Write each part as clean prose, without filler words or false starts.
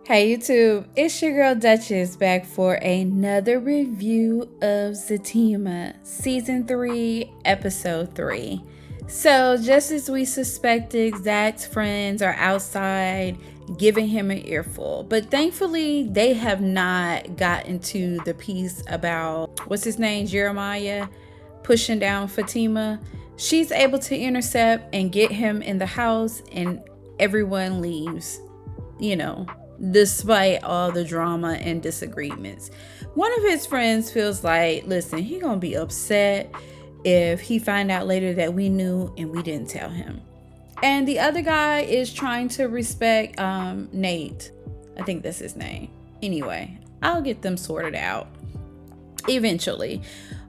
Hey YouTube, it's your girl Duchess back for another review of Zatima, Season 3, Episode 3. So, just as we suspected, Zack's friends are outside giving him an earful. But thankfully, they have not gotten to the piece about, what's his name, Jeremiah, pushing down Fatima. She's able to intercept and get him in the house, and everyone leaves, despite all the drama and disagreements. One of his friends feels like, listen, he gonna be upset if he find out later that we knew and we didn't tell him. And the other guy is trying to respect Nate. I think that's his name. Anyway, I'll get them sorted out eventually.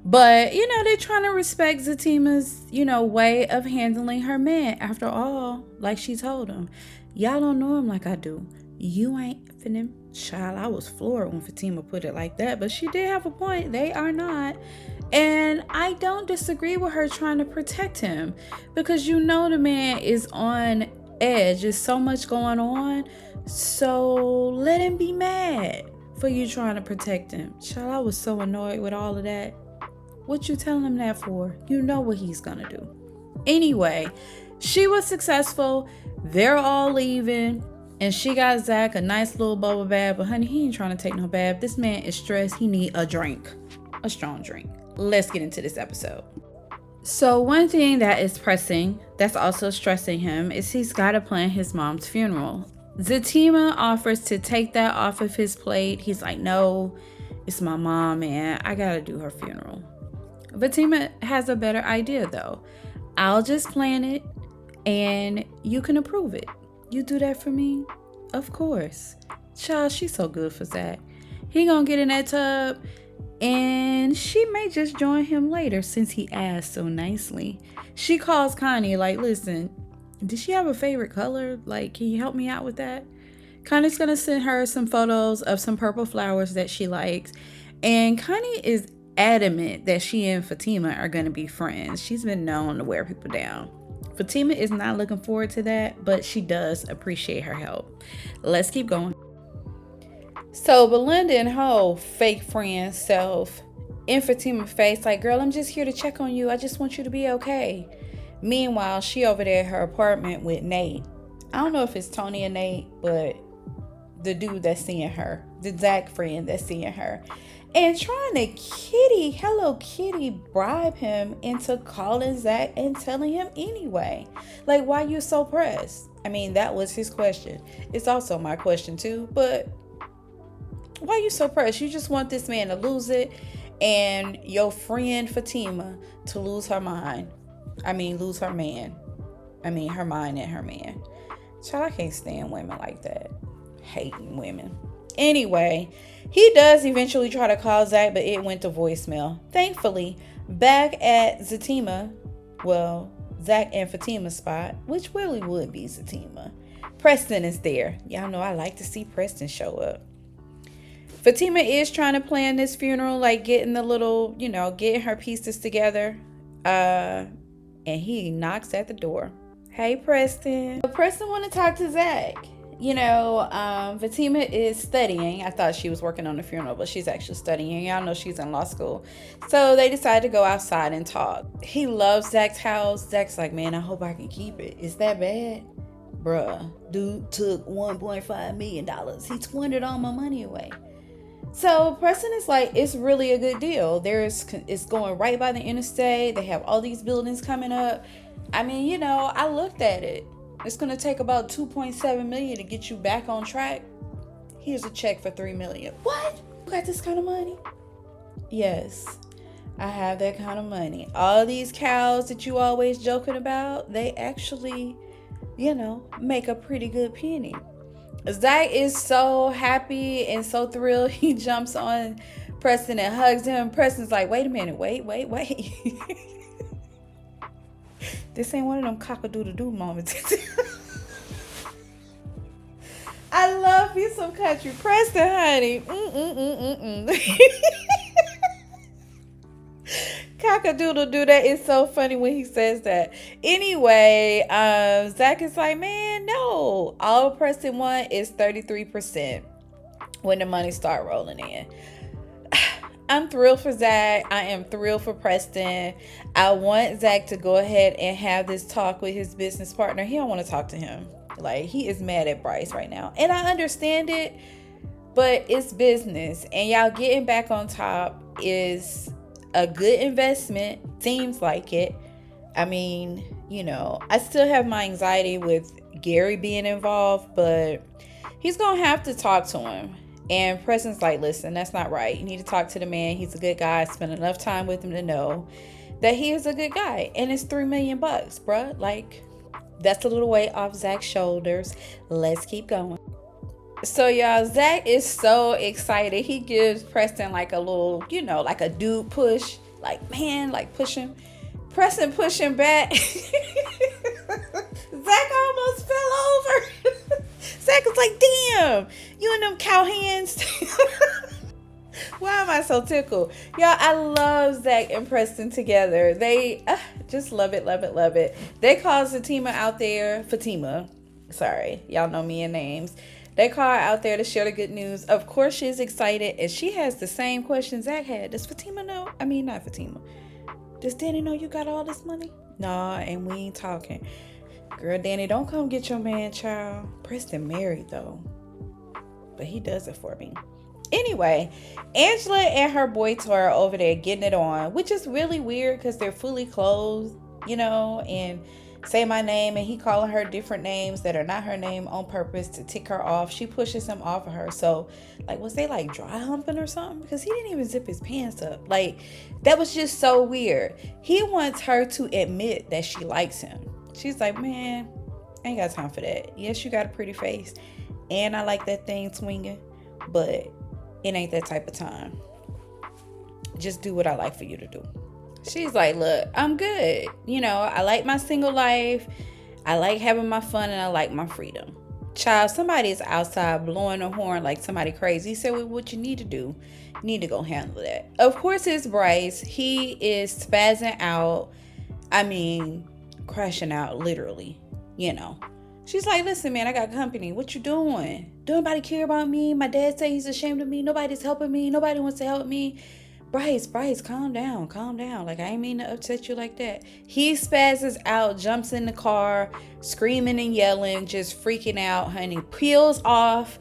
But, they're trying to respect Zatima's, way of handling her man. After all, like she told him, y'all don't know him like I do. You ain't finna. Child, I was floored when Fatima put it like that, but she did have a point. They are not. And I don't disagree with her trying to protect him, because the man is on edge. There's so much going on. So let him be mad for you trying to protect him. Child, I was so annoyed with all of that. What you telling him that for? You know what he's gonna do. Anyway, she was successful. They're all leaving. And she got Zack a nice little bubble bath. But honey, he ain't trying to take no bath. This man is stressed. He need a drink. A strong drink. Let's get into this episode. So one thing that is pressing, that's also stressing him, is he's got to plan his mom's funeral. Zatima offers to take that off of his plate. He's like, no, it's my mom, man. I got to do her funeral. Fatima has a better idea, though. I'll just plan it, and you can approve it. You do that for me? Of course. Child, she's so good for Zack. He gonna get in that tub, and she may just join him later since he asked so nicely. She calls Connie like, listen, does she have a favorite color? Like, can you help me out with that? Connie's gonna send her some photos of some purple flowers that she likes, and Connie is adamant that she and Fatima are gonna be friends. She's been known to wear people down. Fatima is not looking forward to that, but she does appreciate her help. Let's keep going. So Belinda and her fake friend self in Fatima's face, like, girl, I'm just here to check on you. I just want you to be okay. Meanwhile, she over there at her apartment with Nate. I don't know if it's Tony and Nate, but the dude that's seeing her, the Zack friend that's seeing her. And trying to Hello Kitty, bribe him into calling Zack and telling him anyway. Like, why you so pressed? I mean, that was his question. It's also my question too, but why you so pressed? You just want this man to lose it and your friend Fatima to lose her mind. I mean, lose her man. I mean, her mind and her man. Child, I can't stand women like that. Hating women. Anyway, he does eventually try to call Zack, but it went to voicemail. Thankfully, back at Zatima, well, Zack and Fatima's spot, which really would be Zatima, Preston is there. Y'all know I like to see Preston show up. Fatima is trying to plan this funeral, like getting the little, getting her pieces together. And he knocks at the door. Hey, Preston. Preston want to talk to Zack. Fatima is studying. I thought she was working on the funeral, but she's actually studying. Y'all know she's in law school. So they decided to go outside and talk. He loves Zack's house. Zack's like, man, I hope I can keep it. Is that bad? Bruh, dude took $1.5 million. He squandered all my money away. So Preston is like, it's really a good deal. It's going right by the interstate. They have all these buildings coming up. I mean, I looked at it. It's going to take about $2.7 million to get you back on track. Here's a check for $3 million. What? You got this kind of money? Yes, I have that kind of money. All these cows that you always joking about, they actually, make a pretty good penny. Zack is so happy and so thrilled. He jumps on Preston and hugs him. Preston's like, wait a minute. Wait. This ain't one of them cock-a-doodle-doo moments. I love you some country Preston, honey. Cock Cock-a-doodle do that. It's so funny when he says that. Anyway, Zack is like, man, no. All Preston want is 33% when the money start rolling in. I'm thrilled for Zack. I am thrilled for Preston. I want Zack to go ahead and have this talk with his business partner. He don't want to talk to him. Like, he is mad at Bryce right now. And I understand it, but it's business. And y'all getting back on top is a good investment. Seems like it. I mean, I still have my anxiety with Gary being involved, but he's going to have to talk to him. And Preston's like, listen, that's not right. You need to talk to the man. He's a good guy. Spend enough time with him to know that he is a good guy. And it's $3 million, bruh. Like, that's a little weight off Zack's shoulders. Let's keep going. So, y'all, Zack is so excited. He gives Preston like a little, like a dude push. Like, man, like push him. Preston push him back. Zack almost fell over. Zack was like, damn, you and them cow hands. Why am I so tickled? Y'all, I love Zack and Preston together. They just love it, love it, love it. They call Zatima out there, Fatima. Sorry, y'all know me and names. They call her out there to share the good news. Of course, she's excited, and she has the same question Zack had. Does Fatima know? I mean, not Fatima. Does Dani know you got all this money? Nah, and we ain't talking. Girl, Dani, don't come get your man, child. Preston married, though. But he does it for me. Anyway, Angela and her boy toy are over there getting it on, which is really weird because they're fully clothed, and say my name, and he calling her different names that are not her name on purpose to tick her off. She pushes him off of her. So, like, was they like dry humping or something? Because he didn't even zip his pants up. Like, that was just so weird. He wants her to admit that she likes him. She's like, man, I ain't got time for that. Yes, you got a pretty face, and I like that thing swinging, but it ain't that type of time. Just do what I like for you to do. She's like, look, I'm good. I like my single life. I like having my fun, and I like my freedom. Child, somebody is outside blowing a horn like somebody crazy. He said, well, what you need to do, you need to go handle that. Of course, it's Bryce. He is spazzing out. I mean, crashing out, literally, She's like, listen, man, I got company. What you doing? Don't nobody care about me? My dad say he's ashamed of me. Nobody's helping me. Nobody wants to help me. Bryce, calm down. Like, I ain't mean to upset you like that. He spazzes out, jumps in the car, screaming and yelling, just freaking out, honey. Peels off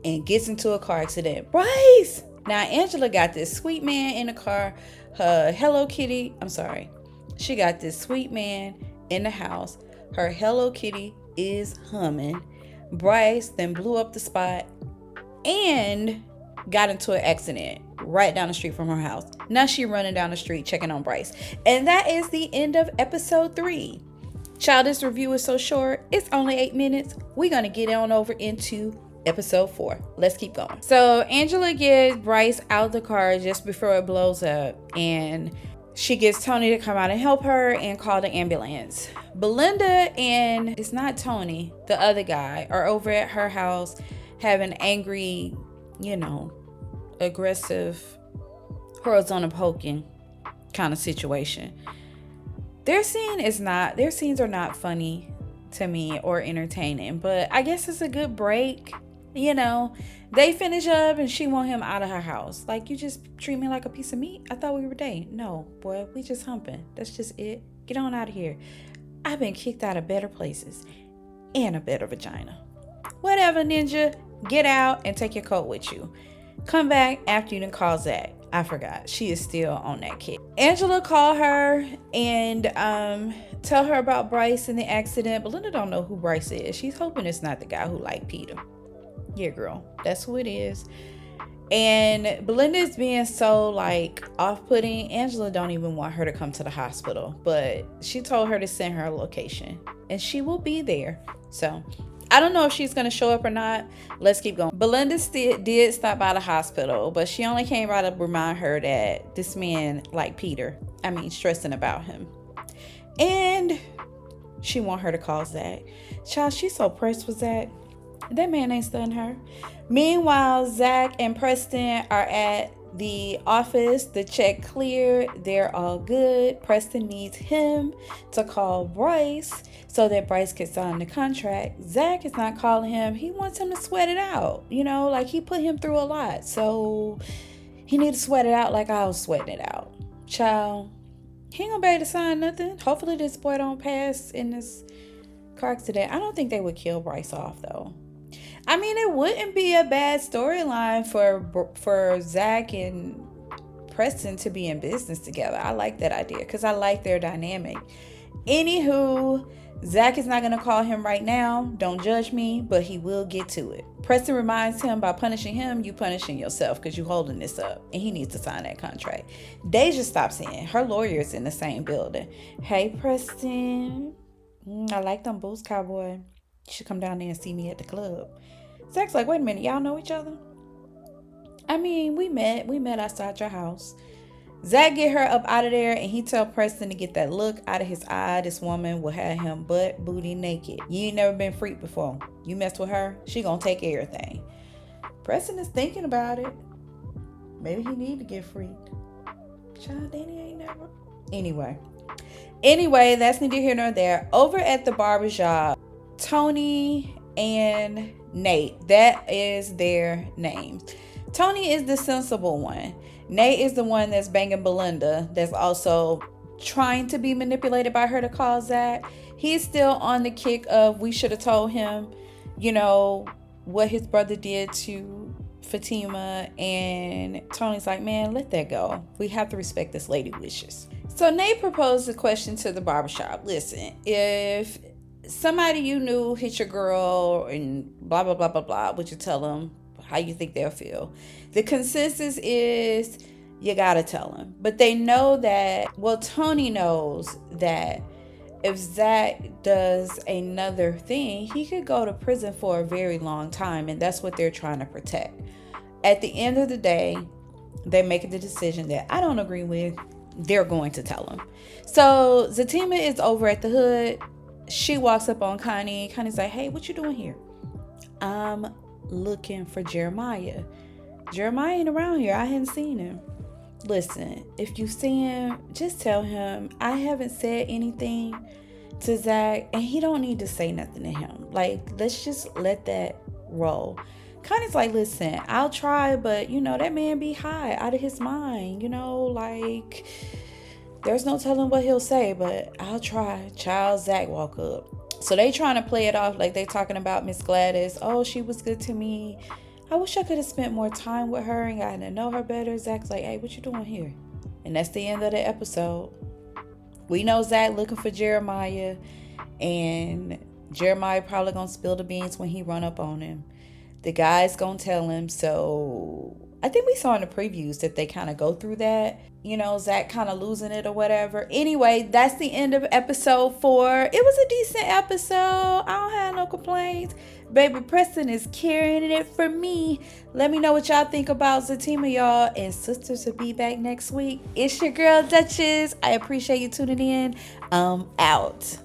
and gets into a car accident. Bryce! Now, Angela got this sweet man in the car. Her Hello Kitty, I'm sorry. She got this sweet man in the house. Her Hello Kitty is humming. Bryce then blew up the spot and got into an accident right down the street from her house. Now she running down the street checking on Bryce. And that is the end of episode 3. Child, this review is so short. It's only 8 minutes. We're going to get on over into episode 4. Let's keep going. So Angela gets Bryce out the car just before it blows up, and she gets Tony to come out and help her and call the ambulance. Belinda and, it's not Tony, the other guy, are over at her house having angry, aggressive, horizontal poking kind of situation. Their scenes are not funny to me or entertaining, but I guess it's a good break. They finish up and she want him out of her house. Like, you just treat me like a piece of meat? I thought we were dating. No, boy, we just humping. That's just it. Get on out of here. I've been kicked out of better places and a better vagina. Whatever, ninja. Get out and take your coat with you. Come back after you done call Zack. I forgot. She is still on that kick. Angela called her and tell her about Bryce and the accident. Belinda don't know who Bryce is. She's hoping it's not the guy who liked Peter. Yeah, girl. That's who it is. And Belinda's being so off-putting. Angela don't even want her to come to the hospital, but she told her to send her a location and she will be there. So I don't know if she's going to show up or not. Let's keep going. Belinda did stop by the hospital, but she only came by to remind her that this man liked Peter. Stressing about him. And she want her to call Zack. Child, she's so pressed with Zack. That man ain't stunned her. Meanwhile, Zack and Preston are at the office, the check cleared, they're all good. Preston needs him to call Bryce so that Bryce can sign the contract. Zack is not calling him. He wants him to sweat it out. Like he put him through a lot. So he needs to sweat it out like I was sweating it out. Child, he ain't gonna be able to sign nothing. Hopefully this boy don't pass in this car accident. I don't think they would kill Bryce off though. I mean, it wouldn't be a bad storyline for Zack and Preston to be in business together. I like that idea because I like their dynamic. Anywho, Zack is not going to call him right now. Don't judge me, but he will get to it. Preston reminds him by punishing him, you punishing yourself because you holding this up. And he needs to sign that contract. Deja stops in. Her lawyer's in the same building. Hey, Preston. I like them boots, cowboy. You should come down there and see me at the club. Zack's like, wait a minute, y'all know each other? I mean, we met outside your house. Zack get her up out of there and he tell Preston to get that look out of his eye. This woman will have him butt booty naked. You ain't never been freaked before. You mess with her, she gonna take everything. Preston is thinking about it. Maybe he need to get freaked. Child, Dani ain't never. Anyway, that's neither here nor there. Over at the barbershop, Tony and Nate, that is their names. Tony is the sensible one. Nate is the one that's banging Belinda, that's also trying to be manipulated by her to call Zack. He's still on the kick of we should have told him, what his brother did to Fatima. And Tony's like, man, let that go. We have to respect this lady's wishes. So Nate proposed a question to the barbershop. Listen, if somebody you knew hit your girl and blah, blah, blah, blah, blah, would you tell them how you think they'll feel? The consensus is you gotta tell them. But they know that, Tony knows that if Zack does another thing, he could go to prison for a very long time. And that's what they're trying to protect. At the end of the day, they're making the decision that I don't agree with. They're going to tell him. So Zatima is over at the hood. She walks up on Connie. Connie's like, hey, what you doing here? I'm looking for Jeremiah. Jeremiah ain't around here. I hadn't seen him. Listen, if you see him, just tell him I haven't said anything to Zack and he don't need to say nothing to him. Like, let's just let that roll. Connie's like, listen, I'll try, but that man be high, out of his mind, like there's no telling what he'll say, but I'll try. Child, Zack walk up. So they trying to play it off like they talking about Miss Gladys. Oh, she was good to me. I wish I could have spent more time with her and gotten to know her better. Zack's like, hey, what you doing here? And that's the end of the episode. We know Zack looking for Jeremiah, and Jeremiah probably gonna spill the beans when he run up on him. The guy's gonna tell him. So I think we saw in the previews that they kind of go through that. Zack kind of losing it or whatever. Anyway, that's the end of episode 4. It was a decent episode. I don't have no complaints. Baby Preston is carrying it for me. Let me know what y'all think about Zatima, y'all. And sisters will be back next week. It's your girl, Duchess. I appreciate you tuning in. Out.